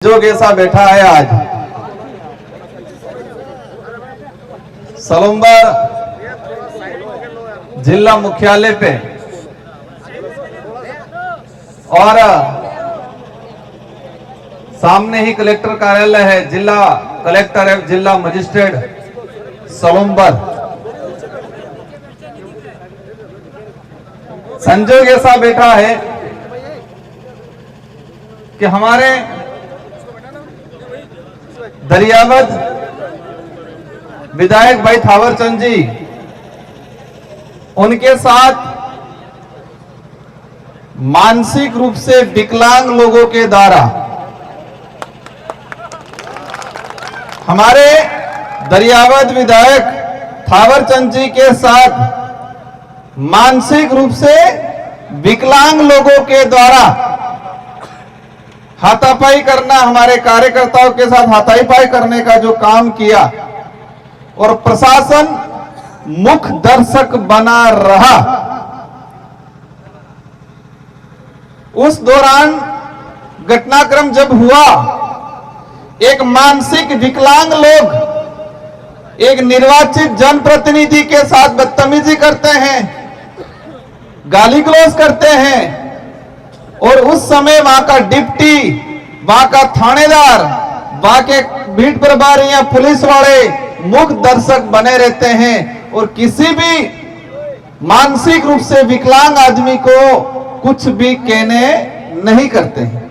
जो कैसा बैठा है आज सलुम्बर जिला मुख्यालय पे और सामने ही कलेक्टर कार्यालय है। जिला कलेक्टर है, जिला मजिस्ट्रेट सलुम्बर। संजोग ऐसा बैठा है कि हमारे दरियावद विधायक भाई थावरचंद जी, उनके साथ मानसिक रूप से विकलांग लोगों के द्वारा हमारे दरियावद विधायक थावरचंद जी के साथ मानसिक रूप से विकलांग लोगों के द्वारा हाथापाई करना, हमारे कार्यकर्ताओं के साथ हाथापाई करने का जो काम किया और प्रशासन मुख दर्शक बना रहा, उस दौरान घटनाक्रम जब हुआ, एक मानसिक विकलांग लोग एक निर्वाचित जनप्रतिनिधि के साथ बदतमीजी करते हैं, गाली गलौज करते हैं और उस समय वहां का डिप्टी, वहां का थानेदार, वहां के बीट प्रभारी या पुलिस वाले मुख्य दर्शक बने रहते हैं और किसी भी मानसिक रूप से विकलांग आदमी को कुछ भी कहने नहीं करते हैं।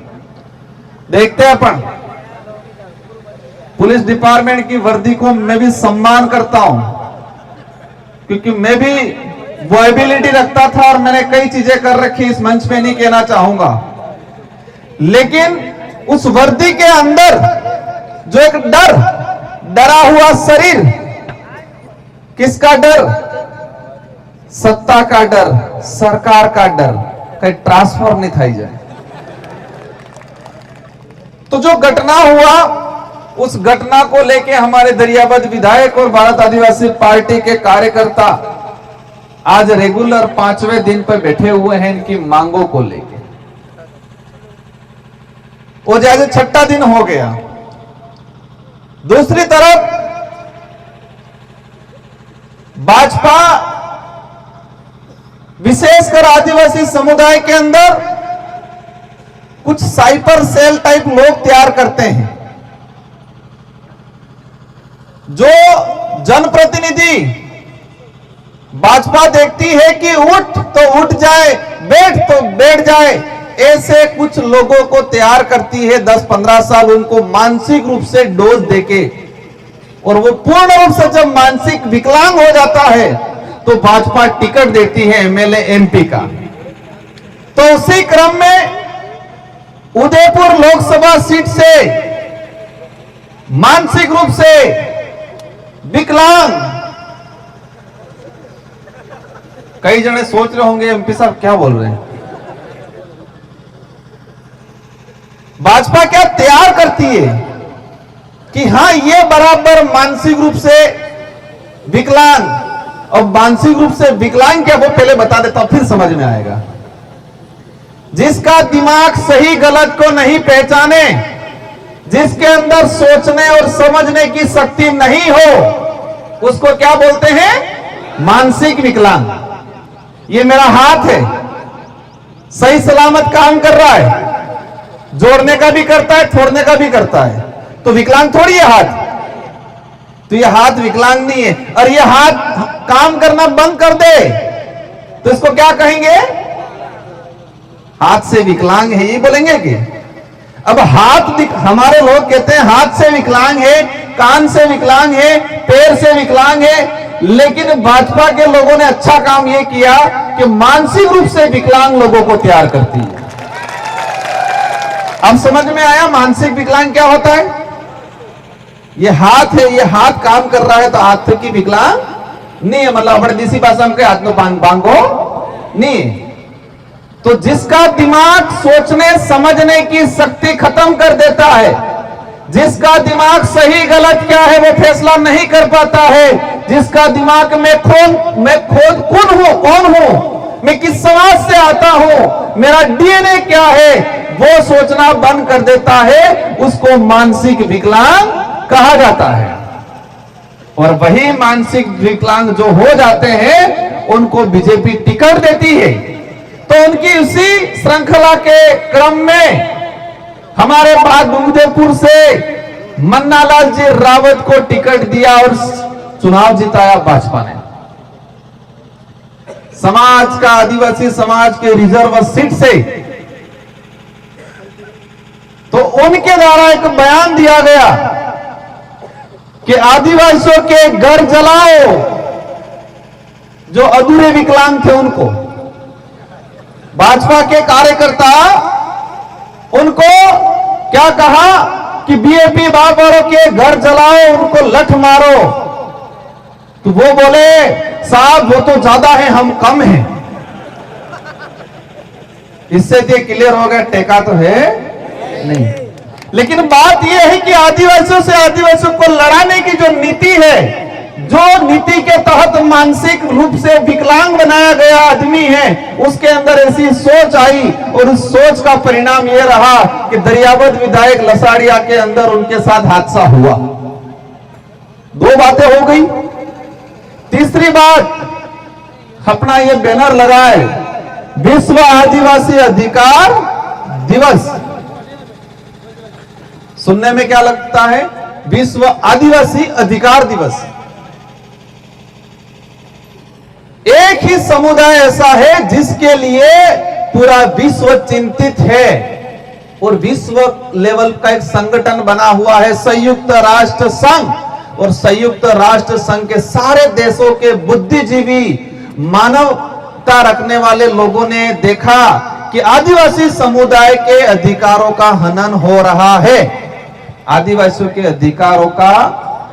देखते हैं अपन पुलिस डिपार्टमेंट की वर्दी को मैं भी सम्मान करता हूं, क्योंकि मैं भी वो एबिलिटी रखता था और मैंने कई चीजें कर रखी, इस मंच पे नहीं कहना चाहूंगा। लेकिन उस वर्दी के अंदर जो एक डरा हुआ शरीर, किसका डर? सत्ता का डर, सरकार का डर, कहीं ट्रांसफर नहीं थाई जाए। तो जो घटना हुआ, उस घटना को लेके हमारे दरियावद विधायक और भारत आदिवासी पार्टी के कार्यकर्ता आज रेगुलर 5वें दिन पर बैठे हुए हैं इनकी मांगों को लेके। वो जैसे 6ठा दिन हो गया। दूसरी तरफ भाजपा विशेषकर आदिवासी समुदाय के अंदर कुछ साइबर सेल टाइप लोग तैयार करते हैं, जो जनप्रतिनिधि भाजपा देखती है कि उठ तो उठ जाए, बैठ तो बैठ जाए, ऐसे कुछ लोगों को तैयार करती है 10-15 साल उनको मानसिक रूप से डोज देके, और वो पूर्ण रूप से जब मानसिक विकलांग हो जाता है तो भाजपा टिकट देती है एमएलए एमपी का। तो उसी क्रम में उदयपुर लोकसभा सीट से मानसिक रूप से विकलांग, कई जने सोच रहे होंगे एमपी साहब क्या बोल रहे हैं, भाजपा क्या तैयार करती है कि हां ये बराबर मानसिक रूप से विकलांग, और मानसिक रूप से विकलांग क्या वो पहले बता देता हूं, फिर समझ में आएगा। जिसका दिमाग सही गलत को नहीं पहचाने, जिसके अंदर सोचने और समझने की शक्ति नहीं हो, उसको क्या बोलते हैं? मानसिक विकलांग। ये मेरा हाथ है, सही सलामत काम कर रहा है, जोड़ने का भी करता है, छोड़ने का भी करता है, तो विकलांग थोड़ी है हाथ। तो ये हाथ विकलांग नहीं है। और ये हाथ काम करना बंद कर दे तो इसको क्या कहेंगे? हाथ से विकलांग है, ये बोलेंगे कि अब हाथ, हमारे लोग कहते हैं हाथ से विकलांग है, कान से विकलांग है, पैर से विकलांग है, लेकिन भाजपा के लोगों ने अच्छा काम यह किया कि मानसिक रूप से विकलांग लोगों को तैयार करती है। अब समझ में आया मानसिक विकलांग क्या होता है? ये हाथ है, ये हाथ काम कर रहा है तो हाथ की विकलांग नहीं है, मतलब अपने देसी भाषा में हाथ में बांगो नहीं। तो जिसका दिमाग सोचने समझने की शक्ति खत्म कर देता है, जिसका दिमाग सही गलत क्या है वो फैसला नहीं कर पाता है, जिसका दिमाग में कौन हूं, मैं किस समाज से आता हूं, मेरा डीएनए क्या है, वो सोचना बंद कर देता है, उसको मानसिक विकलांग कहा जाता है। और वही मानसिक विकलांग जो हो जाते हैं उनको बीजेपी टिकट देती है। तो उनकी उसी श्रृंखला के क्रम में हमारे बागडुंगदेपुर से मन्नालाल जी रावत को टिकट दिया और चुनाव जिताया भाजपा ने। समाज का, आदिवासी समाज के रिजर्व सीट से तो उनके द्वारा एक बयान दिया गया कि आदिवासियों के घर जलाओ, जो अधूरे विकलांग थे उनको। भाजपा के कार्यकर्ता उनको क्या कहा कि बीएपी बाबरों के घर जलाओ, उनको लठ मारो। तो वो बोले साहब वो तो ज्यादा है, हम कम हैं। इससे तो क्लियर हो गया टेका तो है नहीं। लेकिन बात यह है कि आदिवासियों से आदिवासियों को लड़ाने की जो नीति है, जो नीति के तहत मानसिक रूप से विकलांग बनाया गया आदमी है, उसके अंदर ऐसी सोच आई और उस सोच का परिणाम यह रहा कि दरियावद विधायक लसाड़िया के अंदर उनके साथ हादसा हुआ। दो बातें हो गई। तीसरी बात, अपना ये बैनर लगाए विश्व आदिवासी अधिकार दिवस। सुनने में क्या लगता है, विश्व आदिवासी अधिकार दिवस। एक ही समुदाय ऐसा है जिसके लिए पूरा विश्व चिंतित है और विश्व लेवल का एक संगठन बना हुआ है संयुक्त राष्ट्र संघ। और संयुक्त राष्ट्र संघ के सारे देशों के बुद्धिजीवी, मानवता रखने वाले लोगों ने देखा कि आदिवासी समुदाय के अधिकारों का हनन हो रहा है, आदिवासियों के अधिकारों का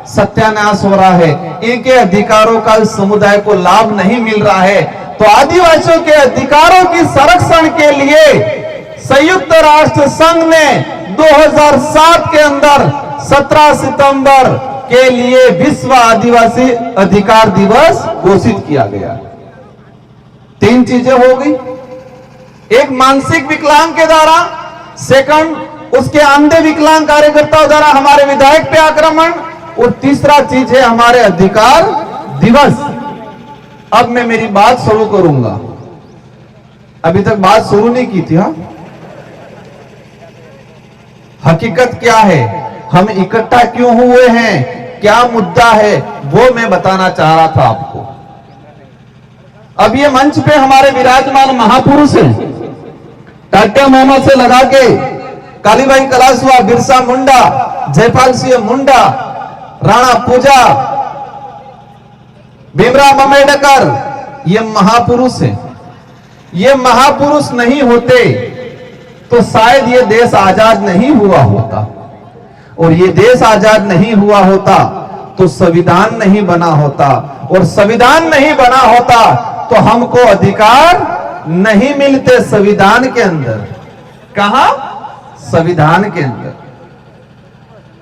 सत्यानाश हो रहा है, इनके अधिकारों का इस समुदाय को लाभ नहीं मिल रहा है। तो आदिवासियों के अधिकारों की संरक्षण के लिए संयुक्त राष्ट्र संघ ने 2007 के अंदर 17 सितंबर के लिए विश्व आदिवासी अधिकार दिवस घोषित किया गया। तीन चीजें हो गई, एक मानसिक विकलांग के द्वारा, सेकंड उसके अंधे विकलांग कार्यकर्ताओं द्वारा हमारे विधायक पे आक्रमण, और तीसरा चीज है हमारे अधिकार दिवस। अब मैं मेरी बात शुरू करूंगा, अभी तक बात शुरू नहीं की थी। हकीकत क्या है, हम इकट्ठा क्यों हुए हैं, क्या मुद्दा है, वो मैं बताना चाह रहा था आपको। अब ये मंच पे हमारे विराजमान महापुरुष हैं, टाटा मामा से लगा के कालीबाई कलासवा, बिरसा मुंडा, जयपाल सिंह मुंडा, राणा पूजा, भीमराव अम्बेडकर, ये महापुरुष हैं। ये महापुरुष नहीं होते तो शायद ये देश आजाद नहीं हुआ होता, और ये देश आजाद नहीं हुआ होता तो संविधान नहीं बना होता, और संविधान नहीं बना होता तो हमको अधिकार नहीं मिलते संविधान के अंदर। कहां? संविधान के अंदर।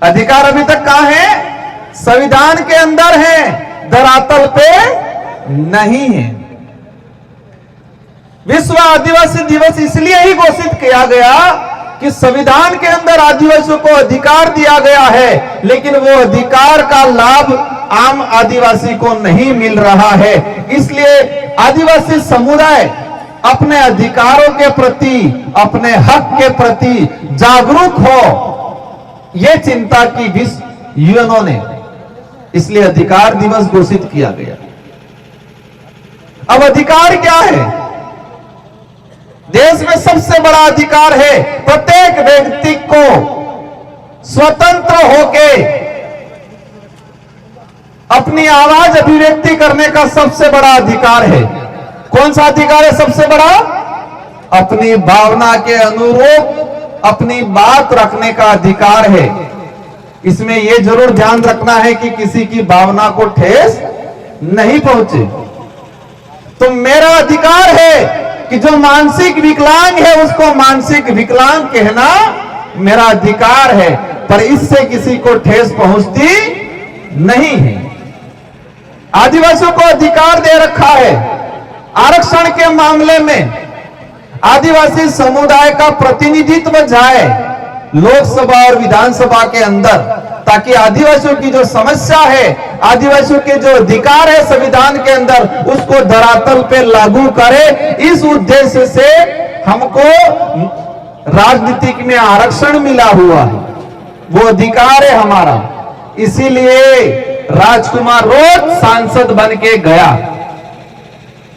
अधिकार अभी तक कहां है? संविधान के अंदर है, धरातल पे नहीं है। विश्व आदिवासी दिवस इसलिए ही घोषित किया गया कि संविधान के अंदर आदिवासियों को अधिकार दिया गया है, लेकिन वो अधिकार का लाभ आम आदिवासी को नहीं मिल रहा है। इसलिए आदिवासी समुदाय अपने अधिकारों के प्रति, अपने हक के प्रति जागरूक हो, यह चिंता की विश्व यूएनओ ने, इसलिए अधिकार दिवस घोषित किया गया। अब अधिकार क्या है? देश में सबसे बड़ा अधिकार है प्रत्येक व्यक्ति को स्वतंत्र होके अपनी आवाज अभिव्यक्ति करने का सबसे बड़ा अधिकार है। कौन सा अधिकार है सबसे बड़ा? अपनी भावना के अनुरूप अपनी बात रखने का अधिकार है। इसमें यह जरूर ध्यान रखना है कि किसी की भावना को ठेस नहीं पहुंचे। तो मेरा अधिकार है कि जो मानसिक विकलांग है उसको मानसिक विकलांग कहना मेरा अधिकार है, पर इससे किसी को ठेस पहुंचती नहीं है। आदिवासियों को अधिकार दे रखा है आरक्षण के मामले में आदिवासी समुदाय का प्रतिनिधित्व जाए लोकसभा और विधानसभा के अंदर, ताकि आदिवासियों की जो समस्या है, आदिवासियों के जो अधिकार है संविधान के अंदर, उसको धरातल पे लागू करे। इस उद्देश्य से हमको राजनीतिक में आरक्षण मिला हुआ है, वो अधिकार है हमारा। इसीलिए राजकुमार रोज सांसद बन के गया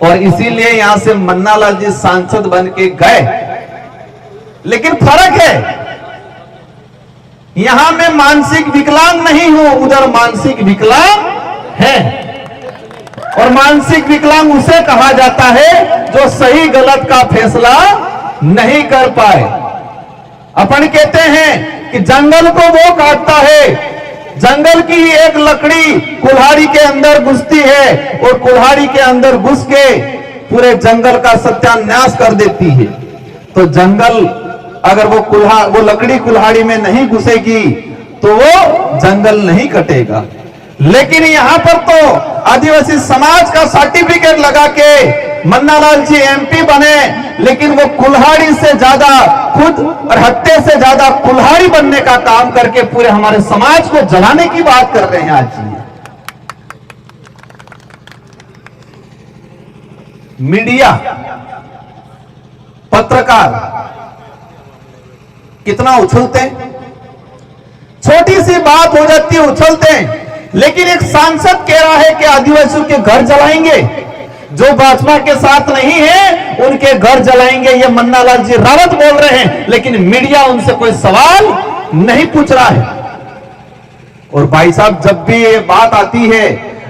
और इसीलिए यहां से मन्नालाल जी सांसद बन के गए। लेकिन फर्क है, यहां मैं मानसिक विकलांग नहीं हूं, उधर मानसिक विकलांग है। और मानसिक विकलांग उसे कहा जाता है जो सही गलत का फैसला नहीं कर पाए। अपन कहते हैं कि जंगल को वो काटता है, जंगल की एक लकड़ी कुल्हाड़ी के अंदर घुसती है और कुल्हाड़ी के अंदर घुस के पूरे जंगल का सत्यानाश कर देती है। तो जंगल अगर वो लकड़ी कुल्हाड़ी में नहीं घुसेगी तो वो जंगल नहीं कटेगा। लेकिन यहां पर तो आदिवासी समाज का सर्टिफिकेट लगा के मन्नालाल जी एमपी बने, लेकिन वो कुल्हाड़ी से ज्यादा खुद और हत्या से ज्यादा कुल्हाड़ी बनने का काम करके पूरे हमारे समाज को जलाने की बात कर रहे हैं आज ये। मीडिया, पत्रकार कितना उछलते हैं, छोटी सी बात हो जाती है उछलते हैं। लेकिन एक सांसद कह रहा है कि आदिवासियों के घर जलाएंगे, जो भाजपा के साथ नहीं है उनके घर जलाएंगे, ये मन्नालाल जी रावत बोल रहे हैं। लेकिन मीडिया उनसे कोई सवाल नहीं पूछ रहा है। और भाई साहब, जब भी ये बात आती है,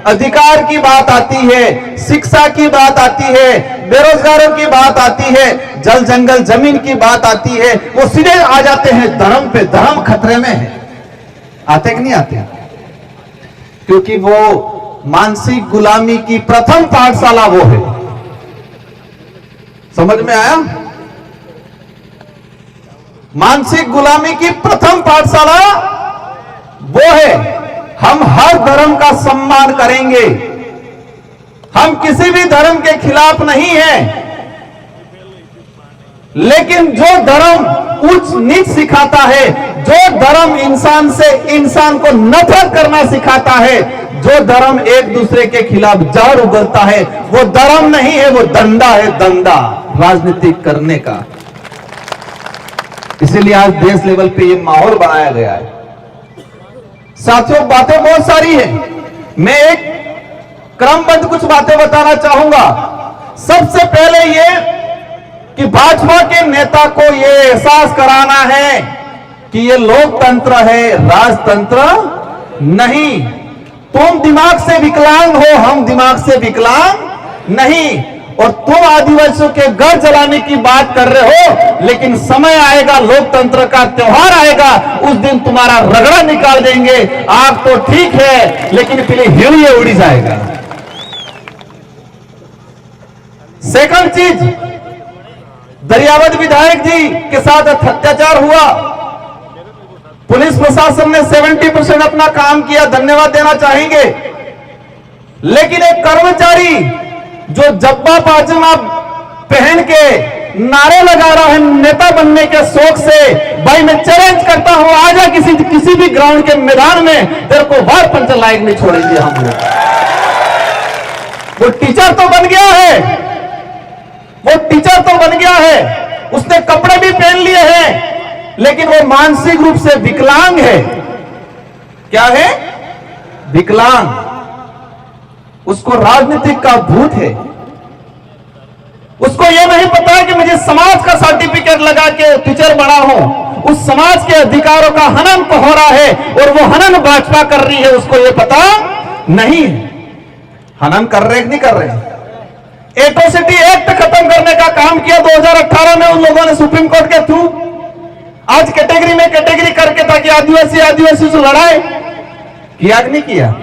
अधिकार की बात आती है, शिक्षा की बात आती है, बेरोजगारों की बात आती है, जल जंगल जमीन की बात आती है, वो सीधे आ जाते हैं धर्म पे। धर्म खतरे में है। आते कि नहीं आते? क्योंकि वो मानसिक गुलामी की प्रथम पाठशाला वो है। समझ में आया? मानसिक गुलामी की प्रथम पाठशाला वो है। हम हर धर्म का सम्मान करेंगे, हम किसी भी धर्म के खिलाफ नहीं हैं, लेकिन जो धर्म उच्च नीच सिखाता है, जो धर्म इंसान को नफरत करना सिखाता है, जो धर्म एक दूसरे के खिलाफ जहर उगलता है, वो धर्म नहीं है, वो धंधा है, धंधा राजनीतिक करने का। इसीलिए आज देश लेवल पे ये माहौल बनाया गया है। साथियों, बातें बहुत सारी हैं, मैं एक क्रमबद्ध कुछ बातें बताना चाहूंगा। सबसे पहले ये कि भाजपा के नेता को ये एहसास कराना है कि ये लोकतंत्र है, राजतंत्र नहीं। तुम दिमाग से विकलांग हो, हम दिमाग से विकलांग नहीं। और तुम आदिवासियों के घर जलाने की बात कर रहे हो, लेकिन समय आएगा, लोकतंत्र का त्योहार आएगा, उस दिन तुम्हारा रगड़ा निकाल देंगे। आग तो ठीक है, लेकिन पहले हिलिए उड़ी जाएगा। सेकंड चीज, दरियावत विधायक जी के साथ अत्याचार हुआ, पुलिस प्रशासन ने 70% अपना काम किया, धन्यवाद देना चाहेंगे। लेकिन एक कर्मचारी जो जब्बा पायजामा पहन के नारे लगा रहा है नेता बनने के शौक से, भाई मैं चैलेंज करता हूं, आजा किसी भी ग्राउंड के मैदान में, तेरे को वार पंच लायक नहीं छोड़ेंगे हम लोग। वो टीचर तो बन गया है, वो टीचर तो बन गया है, उसने कपड़े भी पहन लिए हैं, लेकिन वो मानसिक रूप से विकलांग है। क्या है? विकलांग। उसको राजनीतिक का भूत है। उसको यह नहीं पता है कि मुझे समाज का सर्टिफिकेट लगा के टीचर बना हूं। उस समाज के अधिकारों का हनन तो हो रहा है और वो हनन भाजपा कर रही है, उसको यह पता नहीं है। हनन कर रहे नहीं कर रहे। एट्रोसिटी एक्ट खत्म करने का काम किया 2018 में उन लोगों ने सुप्रीम कोर्ट के थ्रू। आज कैटेगरी में कैटेगरी करके ताकि आदिवासी से लड़ाए, किया कि नहीं किया?